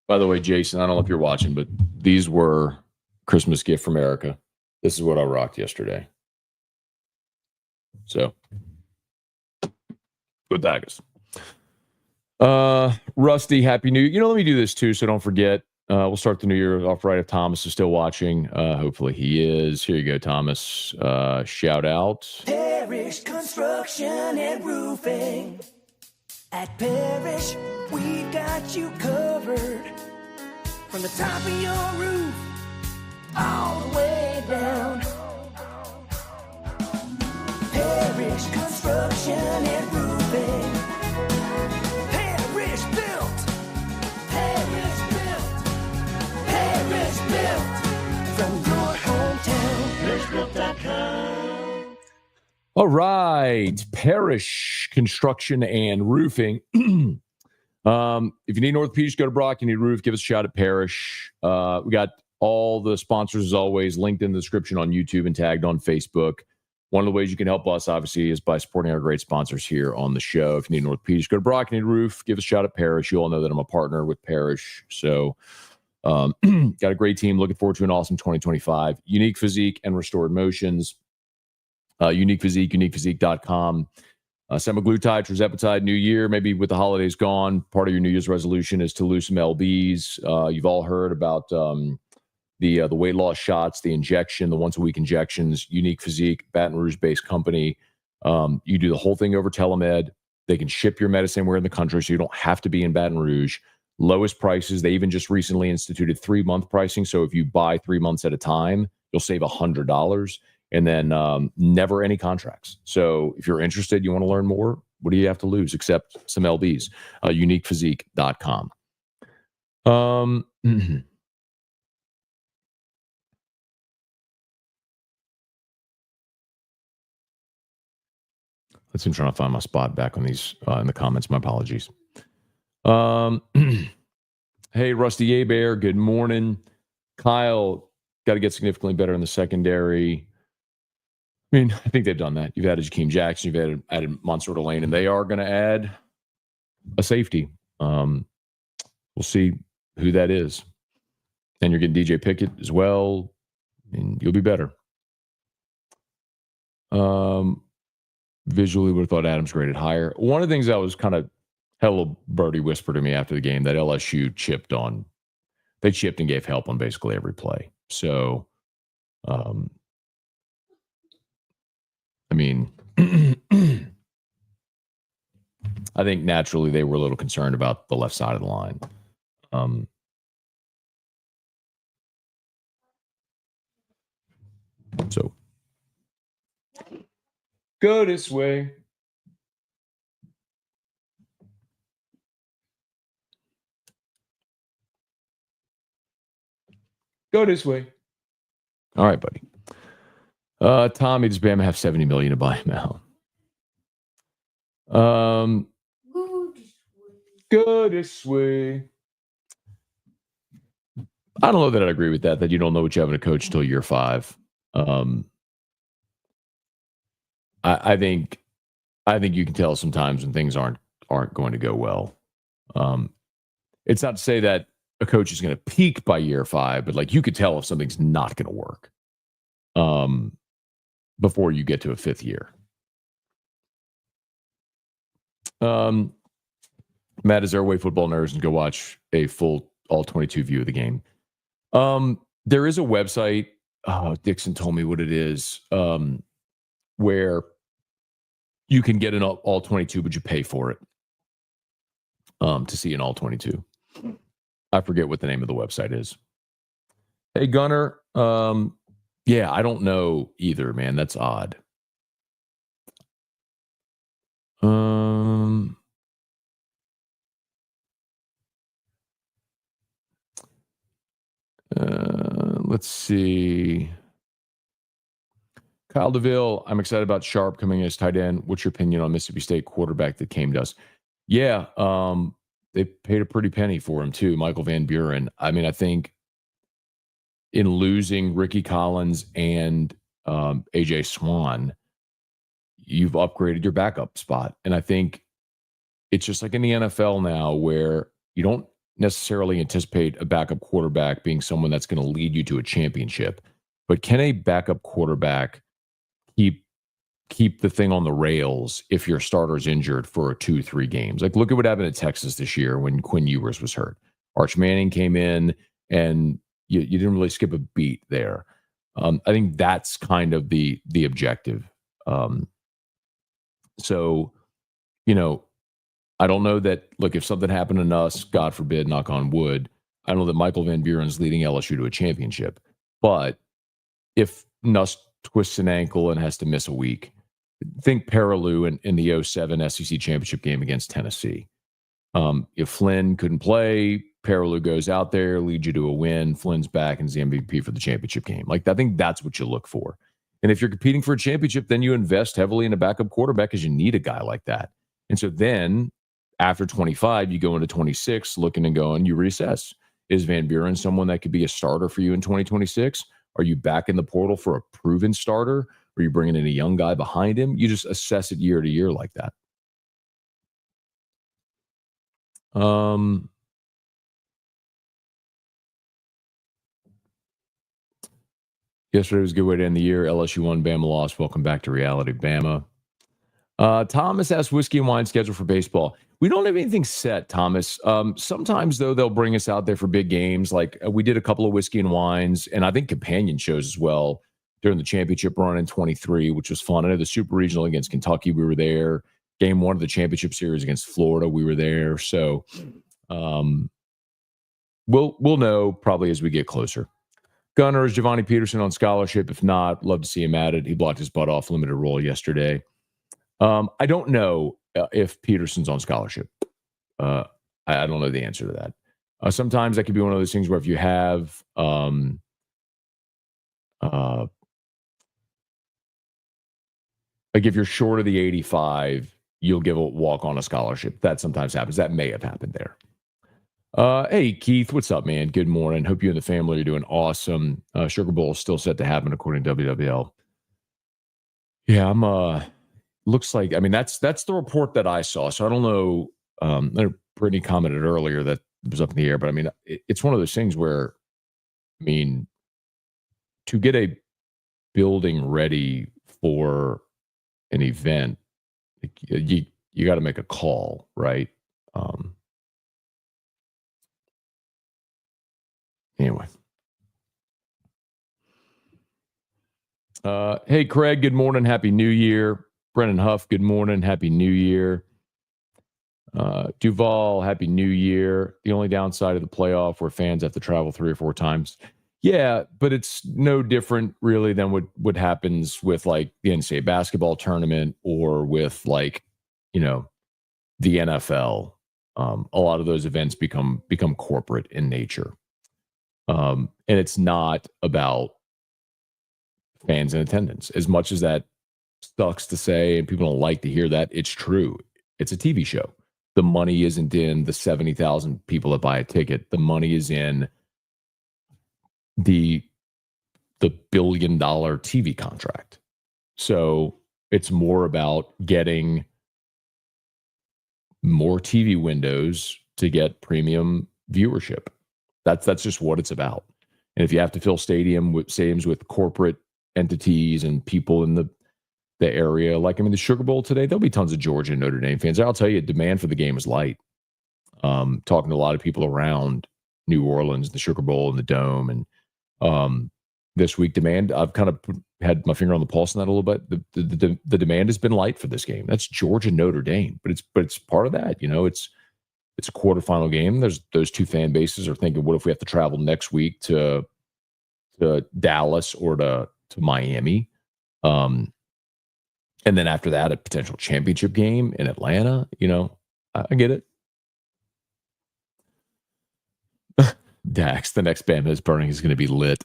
By the way, Jason, I don't know if you're watching, but these were Christmas gift from Erica. This is what I rocked yesterday. So, good daggers. Rusty, Happy New Year. Let me do this too, so don't forget. We'll start the new year off right if Thomas is still watching. Hopefully he is. Here you go, Thomas. Shout out. Parish Construction and Roofing. At Parish, we've got you covered. From the top of your roof, all the way down. Parish Construction and Roofing. Parish Built. Parish Built. Parish from your hometown. Nashville.com. All right. Parish Construction and Roofing. If you need an orthopedics, go to Brock. You need a roof, give us a shout at Parish. We got all the sponsors, as always, linked in the description on YouTube and tagged on Facebook. One of the ways you can help us, obviously, is by supporting our great sponsors here on the show. If you need an orthopedics, go to Brock. You need a roof, give us a shout at Parish. You all know that I'm a partner with Parish. So got a great team. Looking forward to an awesome 2025. Unique Physique and Restored Motions. Unique Physique, uniquephysique.com. Semaglutide, tirzepatide, New Year, maybe with the holidays gone, part of your New Year's resolution is to lose some LBs. You've all heard about the weight loss shots, the injection, the once-a-week injections. Unique Physique, Baton Rouge-based company. You do the whole thing over telemed. They can ship your medicine anywhere in the country, so you don't have to be in Baton Rouge. Lowest prices. They even just recently instituted 3-month pricing, so if you buy 3 months at a time, you'll save $100. And then never any contracts. So if you're interested, you want to learn more, what do you have to lose except some LBs? Uniquephysique.com. Let's see, I'm trying to find my spot back on these in the comments. My apologies. Hey, Rusty Bear, good morning. Kyle, got to get significantly better in the secondary. I mean, I think they've done that. You've added Jakeem Jackson, you've added Monsoor Delane, and they are going to add a safety. We'll see who that is. And you're getting DJ Pickett as well, and you'll be better. Visually, would have thought Adams graded higher. One of the things that was kind of hello birdie whisper to me after the game that LSU chipped and gave help on basically every play. So, I mean, I think naturally they were a little concerned about the left side of the line. So go this way. Go this way. All right, buddy. Tommy, does Bama have $70 million to buy him out? Go this way. I don't know that I'd agree with that you don't know what you have in a coach until year 5. I think you can tell sometimes when things aren't going to go well. It's not to say that a coach is going to peak by year 5, but like you could tell if something's not going to work before you get to a 5th year. Matt, is there a way football nerds can go watch a full all 22 view of the game? There is a website. Dixon told me what it is, where you can get an all 22, but you pay for it to see an all 22. I forget what the name of the website is. Hey, Gunner. Yeah, I don't know either, man. That's odd. Let's see. Kyle DeVille, I'm excited about Sharp coming as tight end. What's your opinion on Mississippi State quarterback that came to us? Yeah, they paid a pretty penny for him too, Michael Van Buren. I mean, I think in losing Ricky Collins and AJ Swan, you've upgraded your backup spot. And I think it's just like in the NFL now where you don't necessarily anticipate a backup quarterback being someone that's going to lead you to a championship. But can a backup quarterback keep the thing on the rails if your starter's injured for 2-3 games? Like, look at what happened at Texas this year when Quinn Ewers was hurt. Arch Manning came in, and you didn't really skip a beat there. I think that's kind of the objective. So, I don't know that, look, if something happened to us, God forbid, knock on wood, I don't know that Michael Van Buren's leading LSU to a championship. But if Nuss twists an ankle and has to miss a week, think Perilou in the 2007 SEC championship game against Tennessee. If Flynn couldn't play, Perilou goes out there, leads you to a win, Flynn's back, and is the MVP for the championship game. Like, I think that's what you look for. And if you're competing for a championship, then you invest heavily in a backup quarterback because you need a guy like that. And so then after 25, you go into 26 looking and going, you reassess. Is Van Buren someone that could be a starter for you in 2026? Are you back in the portal for a proven starter? Are you bringing in a young guy behind him? You just assess it year to year like that. Yesterday was a good way to end the year. LSU won, Bama lost. Welcome back to reality, Bama. Thomas asked whiskey and wine schedule for baseball. We don't have anything set, Thomas. Sometimes, though, they'll bring us out there for big games. Like we did a couple of whiskey and wines, and I think companion shows as well during the championship run in 23, which was fun. I know the Super Regional against Kentucky, we were there. Game 1 of the championship series against Florida, we were there. So we'll know probably as we get closer. Gunner, is Giovanni Peterson on scholarship? If not, love to see him at it. He blocked his butt off limited role yesterday. I don't know if Peterson's on scholarship. I don't know the answer to that. Sometimes that could be one of those things where if you have like if you're short of the 85, you'll give a walk on a scholarship. That sometimes happens. That may have happened there. Hey, Keith, what's up, man? Good morning. Hope you and the family are doing awesome. Sugar Bowl is still set to happen according to WWL. Yeah, I'm looks like, I mean, that's the report that I saw. So I don't know. Brittany commented earlier that it was up in the air, but I mean, it's one of those things where, I mean, to get a building ready for an event, you got to make a call, right? Anyway. Hey, Craig, good morning. Happy New Year. Brennan Huff, good morning. Happy New Year. Duval, Happy New Year. The only downside of the playoff where fans have to travel 3 or 4 times. Yeah, but it's no different really than what happens with like the NCAA basketball tournament or with like, you know, the NFL. A lot of those events become corporate in nature. And it's not about fans in attendance. As much as that sucks to say and people don't like to hear that, it's true. It's a TV show. The money isn't in the 70,000 people that buy a ticket. The money is in the $1 billion TV contract. So it's more about getting more TV windows to get premium viewership. That's just what it's about. And if you have to fill stadiums with corporate entities and people in the area, like I mean, the Sugar Bowl today, there'll be tons of Georgia and Notre Dame fans. I'll tell you, demand for the game is light. Talking to a lot of people around New Orleans, the Sugar Bowl and the Dome, and this week demand, I've kind of had my finger on the pulse on that a little bit. The demand has been light for this game. That's Georgia Notre Dame, but it's part of that. You know, it's a quarterfinal game. There's those two fan bases are thinking, what if we have to travel next week to Dallas or to Miami? And then after that, a potential championship game in Atlanta. You know, I get it. Dax, the next Bama is burning is going to be lit.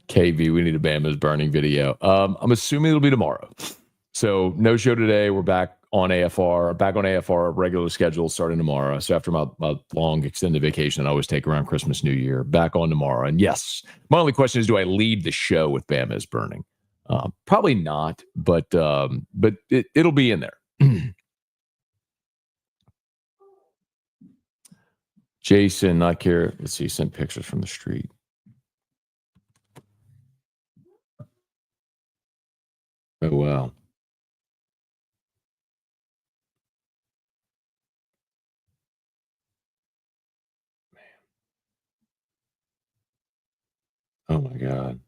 KV, we need a Bama's burning video. I'm assuming it'll be tomorrow. So no show today. We're back on AFR, regular schedule starting tomorrow. So after my long extended vacation that I always take around Christmas, New Year, back on tomorrow. And yes, my only question is, do I lead the show with Bama's burning? Probably not, but it'll be in there. Jason, not care. Let's see, sent pictures from the street. Oh, wow. Oh, my God.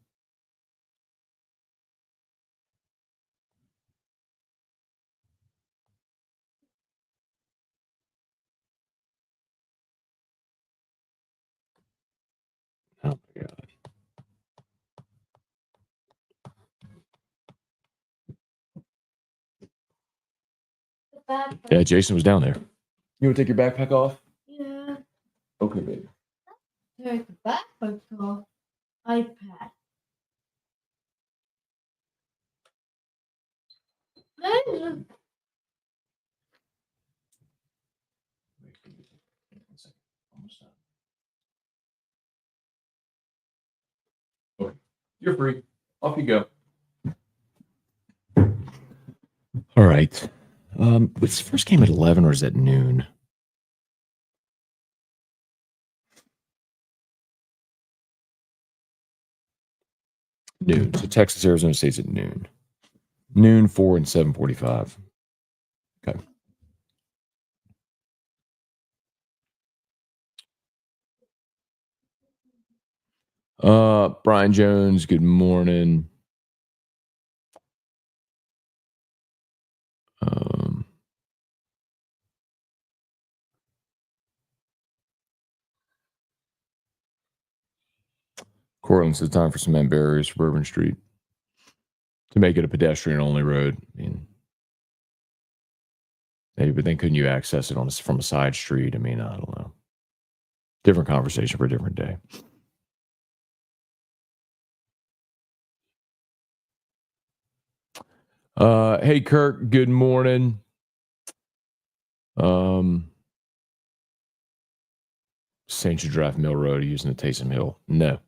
backpack. Yeah, Jason was down there. You want to take your backpack off? Yeah. Okay, baby. Take the backpack off. iPad. There's Okay. You're free. Off you go. All right. Was the first game at 11 or is it noon? Noon. So Texas, Arizona State's at noon. Noon, 4 and 7:45. Okay. Brian Jones, good morning. Cortland says time for cement barriers for Bourbon Street to make it a pedestrian-only road. I mean, maybe, but then couldn't you access it from a side street? I mean, I don't know. Different conversation for a different day. Hey, Kirk, good morning. St. Draft Mill Road using the Taysom Hill. No.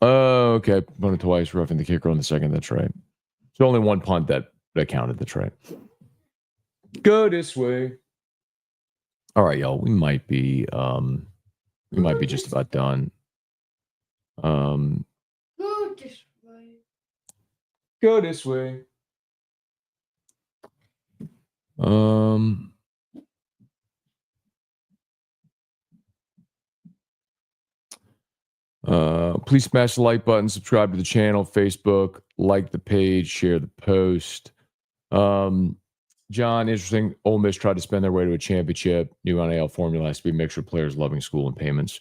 Oh, okay. Punted twice, roughing the kicker on the second. That's right. So only one punt that counted. That's right. Go this way. All right, y'all. We might be just about done. Go this way. Go this way. Please smash the like button, subscribe to the channel, Facebook, like the page, share the post. John, interesting. Ole Miss tried to spend their way to a championship. New NIL formula has to be a mixture of players loving school and payments.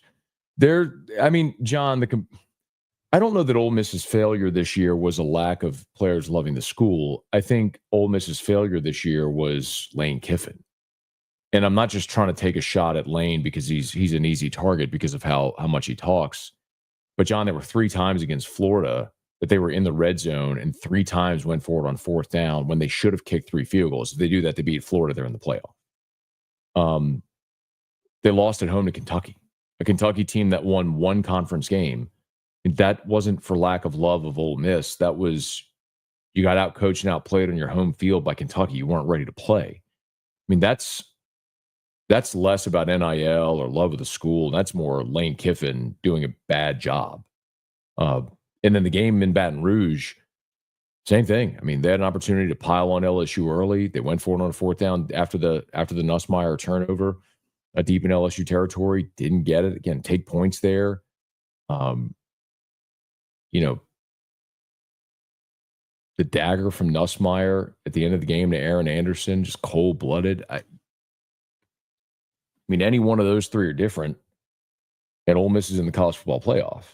John, I don't know that Ole Miss's failure this year was a lack of players loving the school. I think Ole Miss's failure this year was Lane Kiffin. And I'm not just trying to take a shot at Lane because he's an easy target because of how much he talks. But John, there were 3 times against Florida that they were in the red zone and 3 times went forward on 4th down when they should have kicked 3 field goals. If they do that, they beat Florida, they're in the playoff. They lost at home to Kentucky, a Kentucky team that won 1 conference game. And that wasn't for lack of love of Ole Miss. That was you got out coached and outplayed on your home field by Kentucky. You weren't ready to play. I mean, that's less about NIL or love of the school. That's more Lane Kiffin doing a bad job. And then the game in Baton Rouge, same thing. I mean, they had an opportunity to pile on LSU early. They went for it on a 4th down after the Nussmeier turnover, deep in LSU territory. Didn't get it. Again, take points there. The dagger from Nussmeier at the end of the game to Aaron Anderson, just cold-blooded. I mean, any one of those 3 are different, and Ole Miss is in the college football playoff.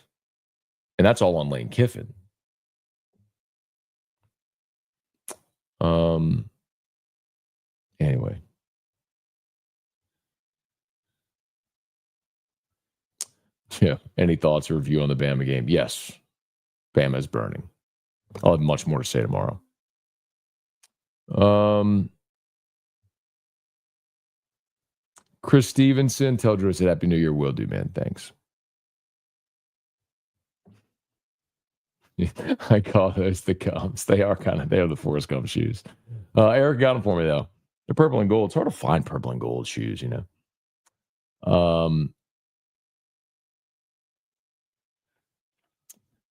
And that's all on Lane Kiffin. Anyway. Yeah. Any thoughts or review on the Bama game? Yes. Bama is burning. I'll have much more to say tomorrow. Chris Stevenson, tell Drew I said Happy New Year. Will do, man. Thanks. I call those the Gumps. They are the Forrest Gump shoes. Eric got them for me, though. They're purple and gold. It's hard to find purple and gold shoes, you know. All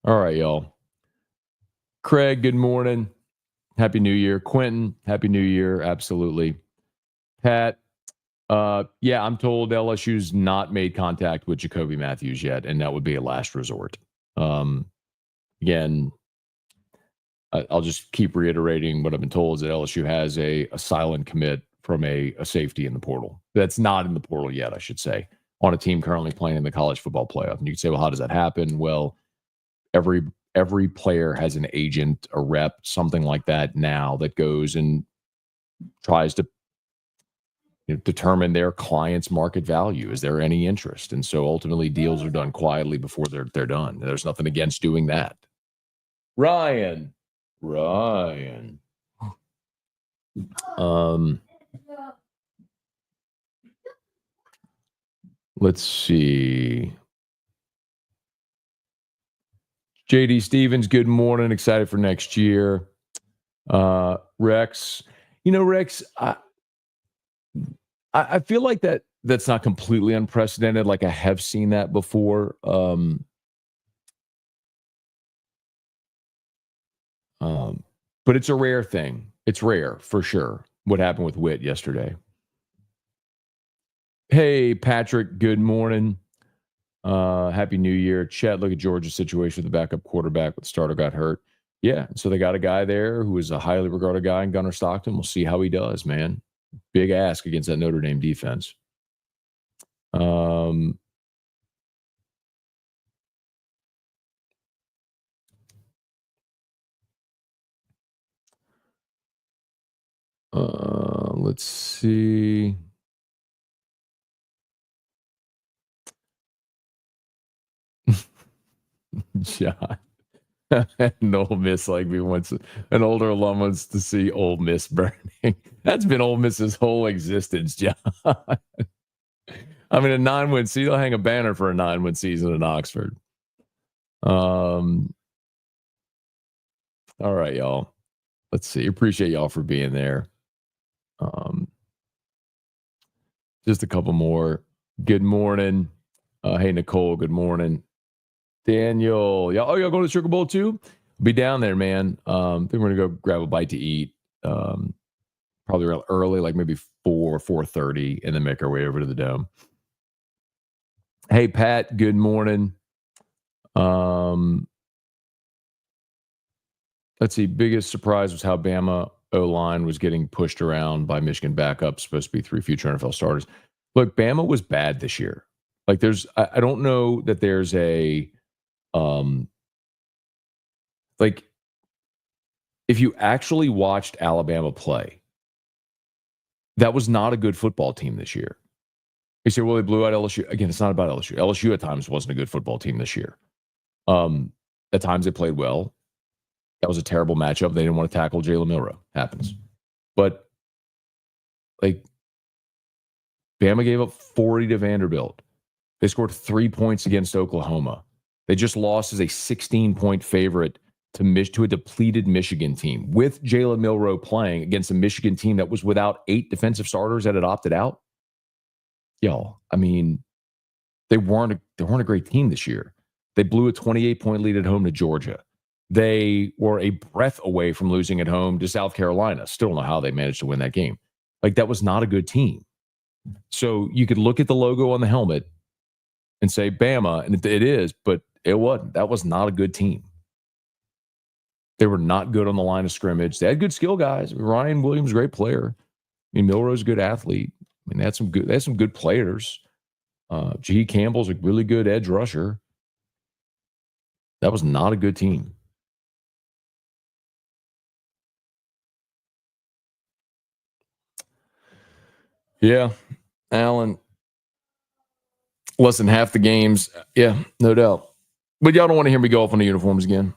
right, y'all. Craig, good morning. Happy New Year. Quentin, Happy New Year. Absolutely. Pat, yeah, I'm told LSU's not made contact with Jacoby Matthews yet, and that would be a last resort. Again, I'll just keep reiterating what I've been told is that LSU has a silent commit from a safety in the portal. That's not in the portal yet, I should say, on a team currently playing in the college football playoff. And you can say, well, how does that happen? Well, every every player has an agent, a rep, something like that now that goes and tries to determine their client's market value. Is there any interest? And so ultimately deals are done quietly before they're done. There's nothing against doing that. Ryan. Let's see. JD Stevens, good morning. Excited for next year. Rex, Rex, I feel like that's not completely unprecedented. Like I have seen that before. But it's a rare thing. It's rare for sure. What happened with Witt yesterday? Hey, Patrick, good morning. Happy New Year. Chet, look at Georgia's situation with the backup quarterback with the starter got hurt. Yeah, so they got a guy there who is a highly regarded guy in Gunnar Stockton. We'll see how he does, man. Big ask against that Notre Dame defense. Let's see. John. And Ole Miss, like we once, an older alum wants to see Ole Miss burning. That's been Ole Miss's whole existence, John. I mean, a 9-win season, they'll hang a banner for a 9-win season in Oxford. All right, y'all. Let's see. Appreciate y'all for being there. Just a couple more. Good morning. Hey, Nicole, good morning. Daniel, y'all going to the Sugar Bowl too? Be down there, man. I think we're going to go grab a bite to eat. Probably real early, like maybe 4:30, and then make our way over to the Dome. Hey, Pat, good morning. Let's see. Biggest surprise was how Bama O-line was getting pushed around by Michigan backups, supposed to be 3 future NFL starters. Look, Bama was bad this year. Like I don't know that there's a, like if you actually watched Alabama play, that was not a good football team this year. You say, well, they blew out LSU. Again, it's not about LSU. LSU at times wasn't a good football team this year. At times they played well. That was a terrible matchup. They didn't want to tackle Jalen Milroe. Happens. But, like, Bama gave up 40 to Vanderbilt. They scored 3 points against Oklahoma. They just lost as a 16-point favorite to a depleted Michigan team with Jalen Milroe playing against a Michigan team that was without 8 defensive starters that had opted out. Y'all, I mean, they weren't a great team this year. They blew a 28-point lead at home to Georgia. They were a breath away from losing at home to South Carolina. Still don't know how they managed to win that game. Like, that was not a good team. So you could look at the logo on the helmet and say Bama, and it is, but it wasn't. That was not a good team. They were not good on the line of scrimmage. They had good skill guys. Ryan Williams, great player. I mean, Milroe's a good athlete. I mean, they had some good players. G. Campbell's a really good edge rusher. That was not a good team. Yeah, Alan. Less than half the games. Yeah, no doubt. But y'all don't want to hear me go off on the uniforms again.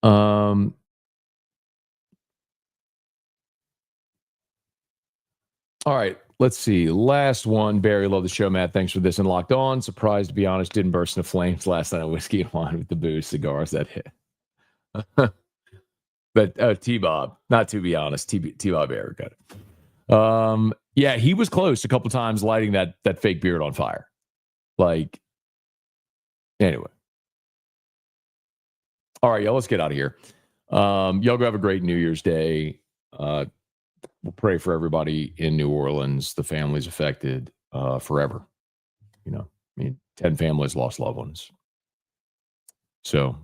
All right, let's see. Last one. Barry, love the show, Matt. Thanks for this and Locked On. Surprised, to be honest, didn't burst into flames last night on Whiskey and Wine with the booze cigars that hit. But T-Bob, not to be honest, T-Bob Eric got it. Yeah, he was close a couple times lighting that fake beard on fire. Like, anyway. All right, y'all, let's get out of here. Y'all go have a great New Year's Day. We'll pray for everybody in New Orleans, the families affected forever. 10 families lost loved ones. So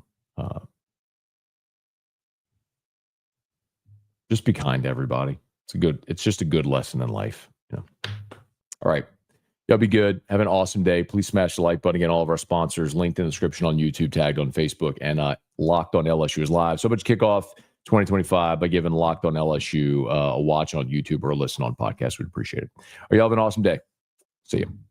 just be kind to everybody. It's just a good lesson in life. All right. Y'all be good. Have an awesome day. Please smash the like button. Again, all of our sponsors linked in the description on YouTube, tagged on Facebook, and Locked on LSU is live. So much kickoff 2025 by giving Locked on LSU a watch on YouTube or a listen on podcast. We'd appreciate it. Y'all have an awesome day. See you.